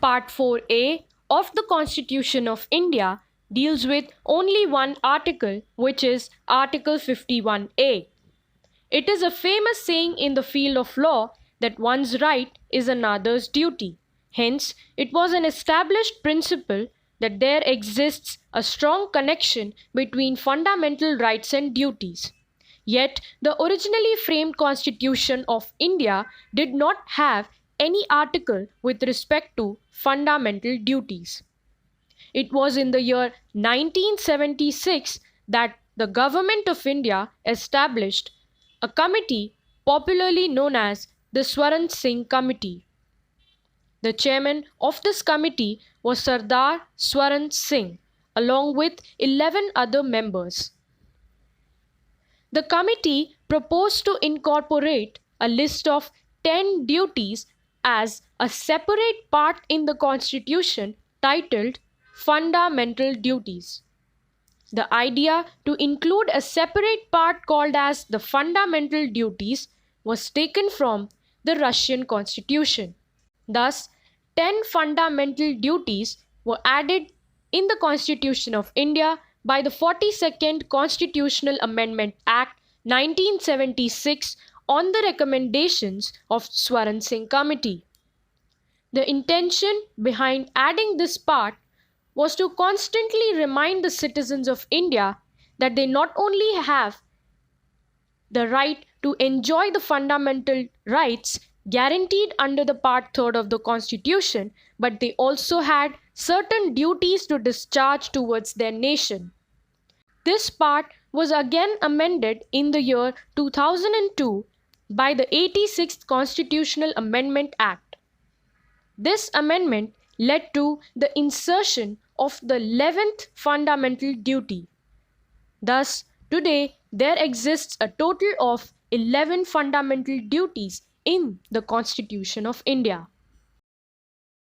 Part 4A of the Constitution of India deals with only one article, which is Article 51A. It is a famous saying in the field of law that one's right is another's duty. Hence, it was an established principle that there exists a strong connection between fundamental rights and duties. Yet, the originally framed Constitution of India did not have any article with respect to fundamental duties. It was in the year 1976 that the Government of India established a committee popularly known as the Swaran Singh Committee. The chairman of this committee was Sardar Swaran Singh, along with 11 other members. The committee proposed to incorporate a list of 10 duties as a separate part in the Constitution titled Fundamental Duties. The idea to include a separate part called as the Fundamental Duties was taken from the Russian Constitution. Thus, 10 fundamental duties were added in the Constitution of India by the 42nd Constitutional Amendment Act 1976 on the recommendations of Swaran Singh Committee. The intention behind adding this part was to constantly remind the citizens of India that they not only have the right to enjoy the fundamental rights guaranteed under the Part 3rd of the Constitution, but they also had certain duties to discharge towards their nation. This part was again amended in the year 2002 by the 86th Constitutional Amendment Act. This amendment led to the insertion of the 11th fundamental duty. Thus, today there exists a total of 11 fundamental duties in the Constitution of India.